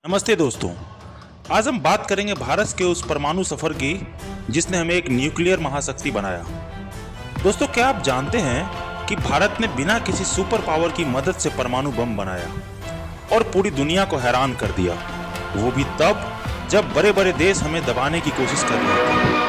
नमस्ते दोस्तों। आज हम बात करेंगे भारत के उस परमाणु सफर की जिसने हमें एक न्यूक्लियर महाशक्ति बनाया। दोस्तों, क्या आप जानते हैं कि भारत ने बिना किसी सुपर पावर की मदद से परमाणु बम बनाया और पूरी दुनिया को हैरान कर दिया, वो भी तब जब बड़े बड़े देश हमें दबाने की कोशिश कर रहे थे।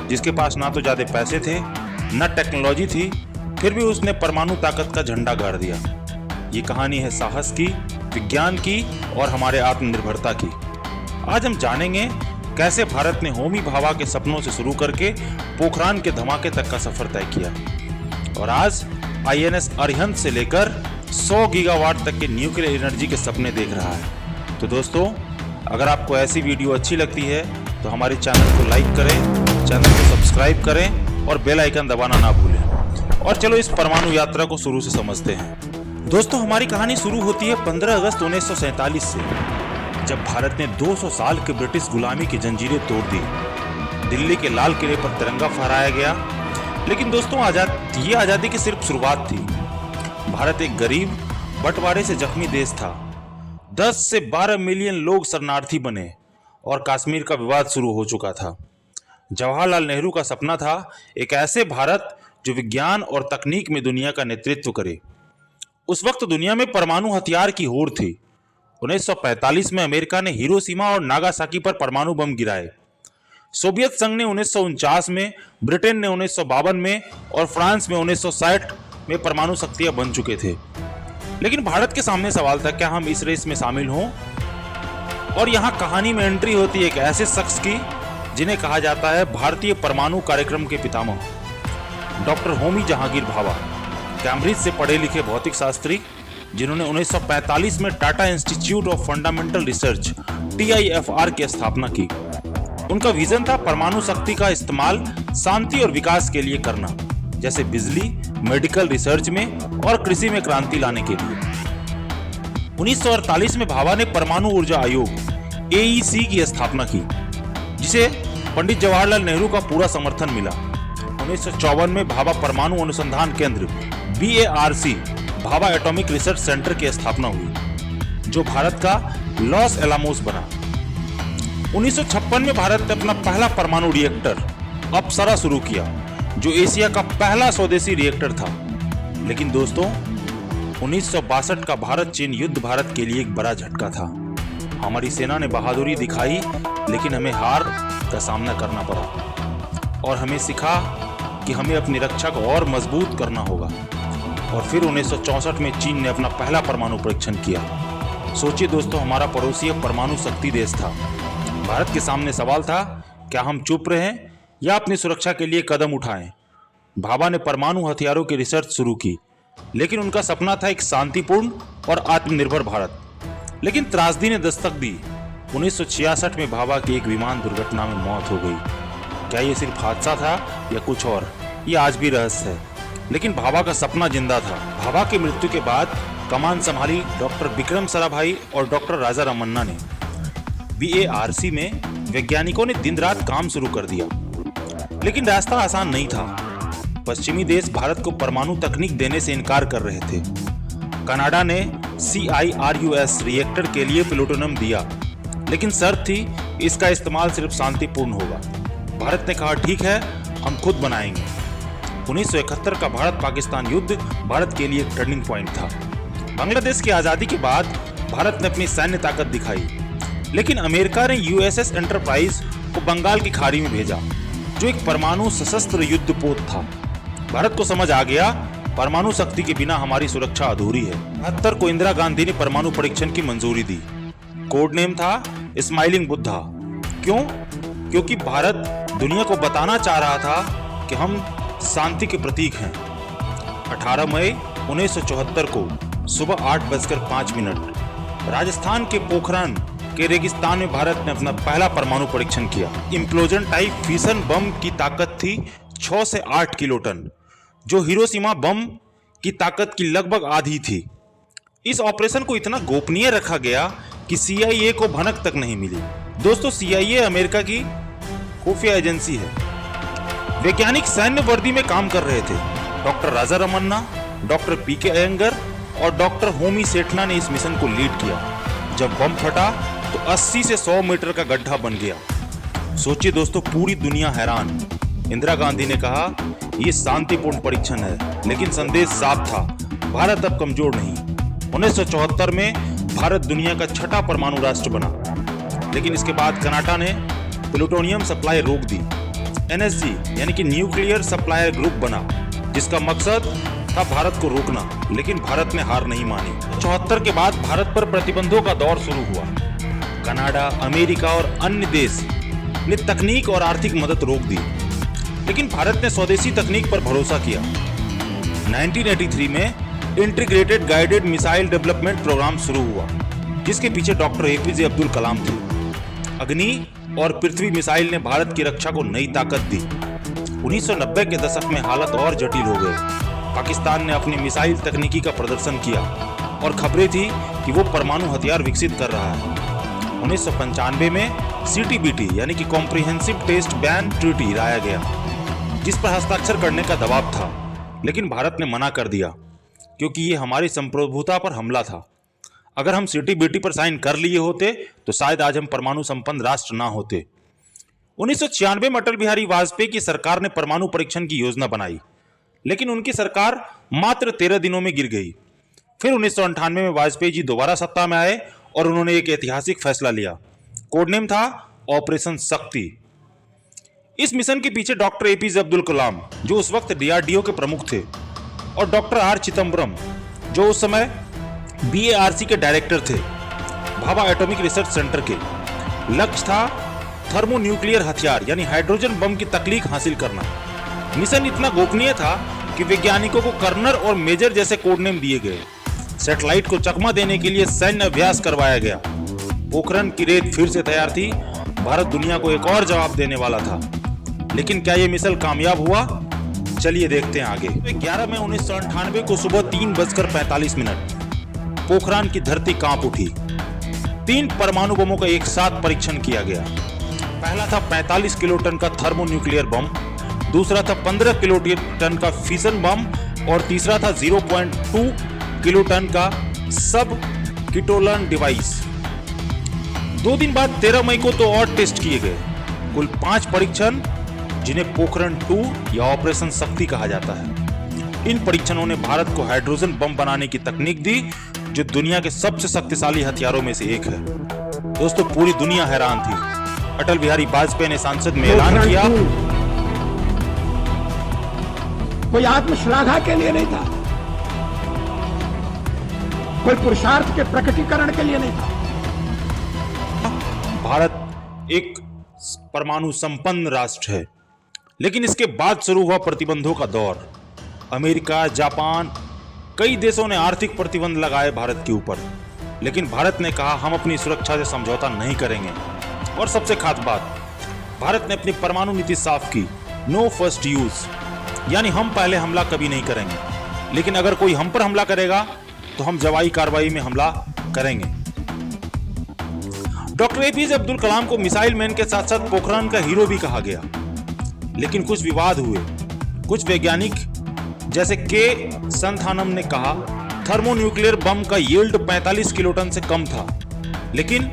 जिसके पास ना तो ज्यादा पैसे थे न टेक्नोलॉजी थी, फिर भी उसने परमाणु ताकत का झंडा गाड़ दिया। ये कहानी है साहस की, विज्ञान की और हमारे आत्मनिर्भरता की। आज हम जानेंगे कैसे भारत ने होमी भाभा के सपनों से शुरू करके पोखरान के धमाके तक का सफर तय किया और आज आईएनएस अरिहंत से लेकर 100 गीगावाट तक के न्यूक्लियर एनर्जी के सपने देख रहा है। तो दोस्तों, अगर आपको ऐसी वीडियो अच्छी लगती है तो हमारे चैनल को लाइक करें, चैनल को सब्सक्राइब करें और बेल आइकन दबाना ना भूलें। और चलो इस परमाणु यात्रा को शुरू से समझते हैं। दोस्तों, हमारी कहानी शुरू होती है 15 अगस्त 1947 से, जब भारत ने 200 साल के ब्रिटिश गुलामी की जंजीरें तोड़ दी। दिल्ली के लाल किले पर तिरंगा फहराया गया। लेकिन दोस्तों, ये आज़ादी की सिर्फ शुरुआत थी। भारत एक गरीब, बंटवारे से जख्मी देश था। 10 से 12 मिलियन लोग शरणार्थी बने और कश्मीर का विवाद शुरू हो चुका था। जवाहरलाल नेहरू का सपना था एक ऐसे भारत जो विज्ञान और तकनीक में दुनिया का नेतृत्व करे। उस वक्त दुनिया में परमाणु हथियार की होड़ थी। 1945 में अमेरिका ने हिरोशिमा और नागासाकी पर परमाणु बम गिराए। सोवियत संघ ने 1949 में, ब्रिटेन ने 1952 में और फ्रांस में 1960 में परमाणु शक्तियां बन चुके थे। लेकिन भारत के सामने सवाल था, क्या हम इस रेस में शामिल हों? और यहाँ कहानी में एंट्री होती है एक ऐसे शख्स की जिन्हें कहा जाता है भारतीय परमाणु कार्यक्रम के पितामह, डॉक्टर होमी जहांगीर भाभा। कैम्ब्रिज से पढ़े लिखे भौतिक शास्त्री जिन्होंने 1945 में Tata institute of fundamental research TIFR की स्थापना की। उनका विजन था परमाणु शक्ति का इस्तेमाल शांति और विकास के लिए करना, जैसे बिजली, मेडिकल रिसर्च में और कृषि में क्रांति लाने के लिए। 1948 में भाभा ने परमाणु ऊर्जा आयोग AEC की स्थापना की, जिसे पंडित जवाहरलाल नेहरू का पूरा समर्थन मिला। 1954 में भाभा परमाणु अनुसंधान केंद्र BARC, Bhabha atomic research centre की स्थापना हुई, जो भारत का लॉस एलामोस बना। 1956 में भारत ने अपना पहला परमाणु रिएक्टर अप्सरा शुरू किया, जो एशिया का पहला स्वदेशी रिएक्टर था। लेकिन दोस्तों, 1962 का भारत चीन युद्ध भारत के लिए एक बड़ा झटका था। हमारी सेना ने बहादुरी दिखाई, लेकिन हमें हार का सामना करना पड़ा और हमें सिखा कि हमें अपनी रक्षा को और मजबूत करना होगा। और फिर 1964 में चीन ने अपना पहला परमाणु परीक्षण किया। सोचिए दोस्तों, हमारा पड़ोसी परमाणु शक्ति देश था। भारत के सामने सवाल था, क्या हम चुप रहें या अपनी सुरक्षा के लिए कदम उठाएं? भाभा ने परमाणु हथियारों की रिसर्च शुरू की, लेकिन उनका सपना था एक शांतिपूर्ण और आत्मनिर्भर भारत। लेकिन त्रासदी ने दस्तक दी। 1966 में भाभा की एक विमान दुर्घटना में मौत हो गई। क्या ये सिर्फ हादसा था या कुछ और? ये आज भी रहस्य है। लेकिन भाभा का सपना जिंदा था। भाभा की मृत्यु के बाद कमान संभाली डॉक्टर विक्रम साराभाई और डॉक्टर राजा रमन्ना ने। BARC में वैज्ञानिकों ने दिन रात काम शुरू कर दिया, लेकिन रास्ता आसान नहीं था। पश्चिमी देश भारत को परमाणु तकनीक देने से इनकार कर रहे थे। कनाडा ने CIRUS रिएक्टर के लिए प्लूटोनियम दिया, लेकिन शर्त थी इसका इस्तेमाल सिर्फ शांतिपूर्ण होगा। भारत ने कहा, ठीक है, हम खुद बनाएंगे। 1971 का भारत पाकिस्तान युद्ध भारत के लिए एक टर्निंग पॉइंट था। बांग्लादेश की आज़ादी के बाद भारत ने अपनी सैन्य ताकत दिखाई, लेकिन अमेरिका ने USS एंटरप्राइज को बंगाल की खाड़ी में भेजा, जो एक परमाणु सशस्त्र युद्धपोत था। भारत को समझ आ गया, परमाणु शक्ति के बिना हमारी सुरक्षा अधूरी है। 1972 को इंदिरा गांधी ने परमाणु परीक्षण की मंजूरी दी। कोड नेम था स्माइलिंग बुद्धा। क्यों? क्योंकि भारत दुनिया को बताना चाह रहा था कि हम शांति के प्रतीक हैं। 18 मई 1974 को सुबह 8:05 राजस्थान के पोखरान के रेगिस्तान में भारत ने अपना पहला परमाणु परीक्षण किया। इम्प्लोजन टाइप फिशन बम की ताकत थी 6 से 8 किलोटन, जो हिरोशिमा बम की ताकत की लगभग आधी थी। इस ऑपरेशन को इतना गोपनीय रखा गया कि CIA को भनक तक नहीं मिली। दोस्तों, CIA अमेरिका की खुफिया एजेंसी है। वैज्ञानिक सैन्य वर्दी में काम कर रहे थे। Doctor Raja Ramanna, doctor PK Iyengar और डॉक्टर होमी सेठना ने इस मिशन को लीड किया। जब बम फटा तो 80 से 100 मीटर का गड्ढा बन गया। सोचिए दोस्तों, पूरी दुनिया हैरान। इंदिरा गांधी ने कहा, ये शांतिपूर्ण परीक्षण है, लेकिन संदेश साफ था, भारत अब कमजोर नहीं। 1974 में भारत दुनिया का छठा परमाणु राष्ट्र बना, लेकिन इसके बाद कनाडा ने प्लूटोनियम सप्लाई रोक दी। NSG यानी कि न्यूक्लियर सप्लायर ग्रुप बना, जिसका मकसद था भारत को रोकना, लेकिन भारत ने हार नहीं मानी। 74 के बाद भारत पर प्रतिबंधों का दौर शुरू हुआ। कनाडा, अमेरिका और अन्य देश ने तकनीक और आर्थिक मदद रोक दी, लेकिन भारत ने स्वदेशी तकनीक पर भरोसा किया। 1983 में integrated guided missile development programme शुरू हुआ, जिसके पीछे डॉक्टर APJ अब्दुल कलाम थे। अग्नि और पृथ्वी मिसाइल ने भारत की रक्षा को नई ताकत दी। 1990 के दशक में हालत और जटिल हो गए। पाकिस्तान ने अपनी मिसाइल तकनीकी का प्रदर्शन किया और खबरें थी कि वो परमाणु हथियार विकसित कर रहा है। 1995 में CTBT यानी कि कॉम्प्रिहेंसिव टेस्ट बैन ट्रीटी लाया गया, जिस पर हस्ताक्षर करने का दबाव था, लेकिन भारत ने मना कर दिया क्योंकि ये हमारी संप्रभुता पर हमला था। अगर हम CTBT पर साइन कर लिए होते तो शायद आज हम परमाणु संपन्न राष्ट्र ना होते। 1996 में अटल बिहारी वाजपेयी की सरकार ने परमाणु परीक्षण की योजना बनाई, लेकिन उनकी सरकार मात्र 13 दिनों में गिर गई। फिर 1998 में वाजपेयी जी दोबारा सत्ता में आए और उन्होंने एक ऐतिहासिक फैसला लिया। कोडनेम था ऑपरेशन शक्ति। इस मिशन के पीछे डॉक्टर APJ अब्दुल कलाम, जो उस वक्त DRDO के प्रमुख थे, और डॉक्टर R चिदम्बरम, जो उस समय BARC के डायरेक्टर थे, भाभा एटॉमिक रिसर्च सेंटर के। लक्ष्य था थर्मोन्यूक्लियर हथियार यानी हाइड्रोजन बम की तकनीक हासिल करना। मिशन इतना गोपनीय था कि वैज्ञानिकों को कर्नल और मेजर जैसे कोडनेम दिए गए। सैटेलाइट को चकमा देने के लिए सैन्य अभ्यास करवाया गया। पोखरण की रेत फिर से तैयार थी। भारत दुनिया को एक और जवाब देने वाला था, लेकिन क्या यह मिशन कामयाब हुआ? चलिए देखते हैं आगे। 11 मई 1998 को सुबह 3:45 पोखरण की धरती कांप उठी। 3 परमाणु बमों का एक साथ परीक्षण किया गया। पहला था 45 किलोटन का थर्मोन्यूक्लियर बम, दूसरा था 15 किलोटन का फिशन बम और तीसरा था 0.2 किलोटन का सब कीटोलन डिवाइस। 2 दिन बाद 13 मई को तो और टेस्ट किए गए। कुल 5 परीक्षण, जिन्हें पोखरण 2 या ऑपरेशन शक्ति कहा जाता है। इन परीक्षणों ने भारत को हाइड्रोजन बम बनाने की तकनीक दी, जो दुनिया के सबसे शक्तिशाली हथियारों में से एक है। दोस्तों, पूरी दुनिया हैरान थी। अटल बिहारी वाजपेयी ने संसद में ऐलान किया, कोई आत्मश्लाघा के लिए नहीं था, कोई पुरुषार्थ के प्रकटीकरण के लिए नहीं था। भारत एक परमाणु संपन्न राष्ट्र है, लेकिन इसके बाद शुरू हुआ प्रतिबंधों का दौर। अमेरिका, जापान, कई देशों ने आर्थिक प्रतिबंध लगाए भारत के ऊपर, लेकिन भारत ने कहा हम अपनी सुरक्षा से समझौता नहीं करेंगे। और सबसे खास बात, भारत ने अपनी परमाणु नीति साफ की, नो फर्स्ट यूज, यानी हम पहले हमला कभी नहीं करेंगे, लेकिन अगर कोई हम पर हमला करेगा तो हम जवाई कार्रवाई में हमला करेंगे। डॉक्टर APJ अब्दुल कलाम को मिसाइल मैन के साथ साथ पोखरण का हीरो भी कहा गया, लेकिन कुछ विवाद हुए। कुछ वैज्ञानिक जैसे K संथानम ने कहा थर्मोन्यूक्लियर बम का यील्ड 45 किलोटन से कम था, लेकिन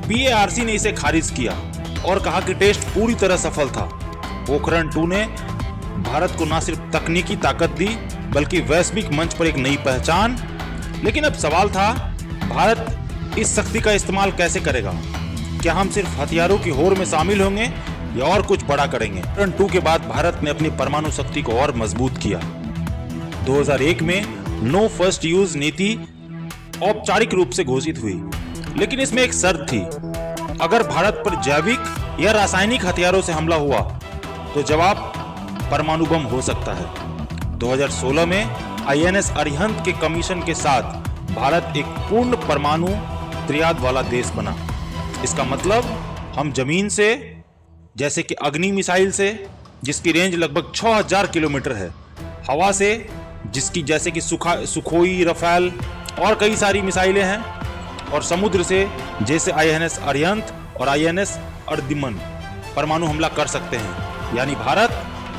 BARC ने इसे खारिज किया और कहा कि टेस्ट पूरी तरह सफल था। पोखरण 2 ने भारत को न सिर्फ तकनीकी ताकत दी, बल्कि वैश्विक मंच पर एक नई पहचान। लेकिन अब सवाल था, भारत इस शक्ति का इस्तेमाल कैसे करेगा? क्या हम सिर्फ हथियारों की होड़ में शामिल होंगे या और कुछ बड़ा करेंगे? पोखरण 2 के बाद भारत ने अपनी परमाणु शक्ति को और मजबूत किया। 2001 में नो फर्स्ट यूज नीति औपचारिक रूप से घोषित हुई, लेकिन इसमें एक शर्त थी, अगर भारत पर जैविक या रासायनिक हथियारों से हमला हुआ तो जवाब परमाणु बम हो सकता है। 2016 में INS अरिहंत के कमीशन के साथ भारत एक पूर्ण परमाणु त्रियाद वाला देश बना। इसका मतलब हम जमीन से, जैसे कि अग्नि मिसाइल से जिसकी रेंज लगभग 6000 किलोमीटर है, हवा से जिसकी जैसे कि सुखोई, रफेल और कई सारी मिसाइलें हैं, और समुद्र से जैसे INS अरिहंत और INS अर्दिमन परमाणु हमला कर सकते हैं। यानी भारत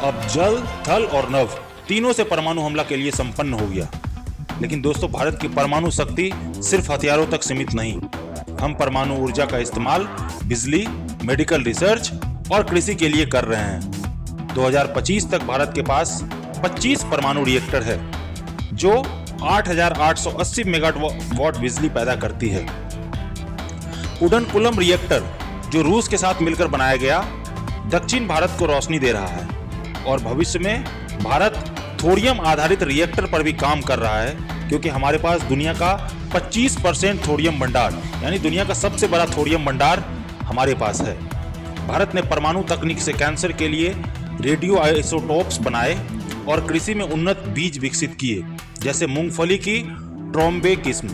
अब जल, थल और नभ तीनों से परमाणु हमला के लिए संपन्न हो गया। लेकिन दोस्तों, भारत की परमाणु शक्ति सिर्फ हथियारों तक सीमित नहीं। हम परमाणु ऊर्जा का इस्तेमाल बिजली, मेडिकल रिसर्च और कृषि के लिए कर रहे हैं। 2025 तक भारत के पास 25 परमाणु रिएक्टर है जो 8,880 मेगावाट बिजली पैदा करती है। कुडनकुलम रिएक्टर जो रूस के साथ मिलकर बनाया गया, दक्षिण भारत को रोशनी दे रहा है और भविष्य में भारत थोरियम आधारित रिएक्टर पर भी काम कर रहा है, क्योंकि हमारे पास दुनिया का 25% थोरियम भंडार, यानी दुनिया का सबसे बड़ा थोरियम भंडार हमारे पास है। भारत ने परमाणु तकनीक से कैंसर के लिए रेडियो आइसोटोप्स बनाए और कृषि में उन्नत बीज विकसित किए, जैसे मूंगफली की ट्रोम्बे किस्म।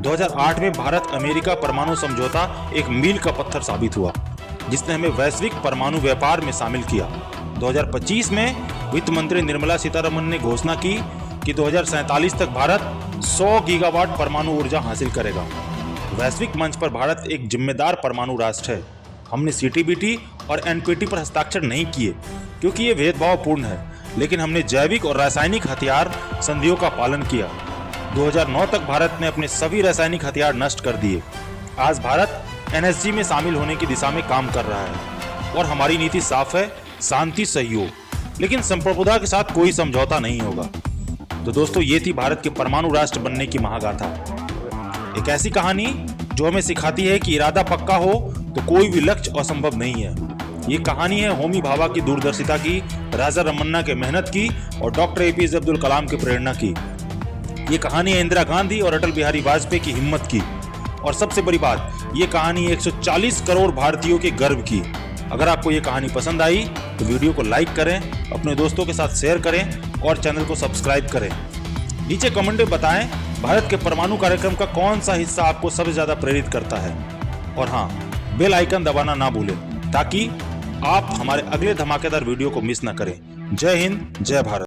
2008 में भारत अमेरिका परमाणु समझौता एक मील का पत्थर साबित हुआ, जिसने हमें वैश्विक परमाणु व्यापार में शामिल किया। 2025 में वित्त मंत्री निर्मला सीतारमण ने घोषणा की कि 2047 तक भारत 100 गीगावाट परमाणु ऊर्जा हासिल करेगा। वैश्विक मंच पर भारत एक जिम्मेदार परमाणु राष्ट्र है। हमने CTBT और NPT पर हस्ताक्षर नहीं किए क्योंकि ये भेदभावपूर्ण है, लेकिन हमने जैविक और रासायनिक हथियार संधियों का पालन किया। 2009 तक भारत ने अपने सभी रासायनिक हथियार नष्ट कर दिए। आज भारत NSG में शामिल होने की दिशा में काम कर रहा है और हमारी नीति साफ है, शांति, सहयोग, लेकिन संप्रभुता के साथ कोई समझौता नहीं होगा। तो दोस्तों, ये थी भारत के परमाणु राष्ट्र बनने की महागाथा। एक ऐसी कहानी जो हमें सिखाती है कि इरादा पक्का हो तो कोई भी लक्ष्य असंभव नहीं है। ये कहानी है होमी भाभा की दूरदर्शिता की, राजा रमन्ना के मेहनत की और डॉक्टर APJ अब्दुल कलाम की प्रेरणा की। ये कहानी है इंदिरा गांधी और अटल बिहारी वाजपेयी की हिम्मत की, और सबसे बड़ी बात, ये कहानी 140 करोड़ भारतीयों के गर्व की। अगर आपको ये कहानी पसंद आई तो वीडियो को लाइक करें, अपने दोस्तों के साथ शेयर करें और चैनल को सब्सक्राइब करें। नीचे कमेंट में बताएं भारत के परमाणु कार्यक्रम का कौन सा हिस्सा आपको सबसे ज्यादा प्रेरित करता है। और हाँ, बेल आइकन दबाना ना भूलें ताकि आप हमारे अगले धमाकेदार वीडियो को मिस ना करें। जय हिंद, जय भारत।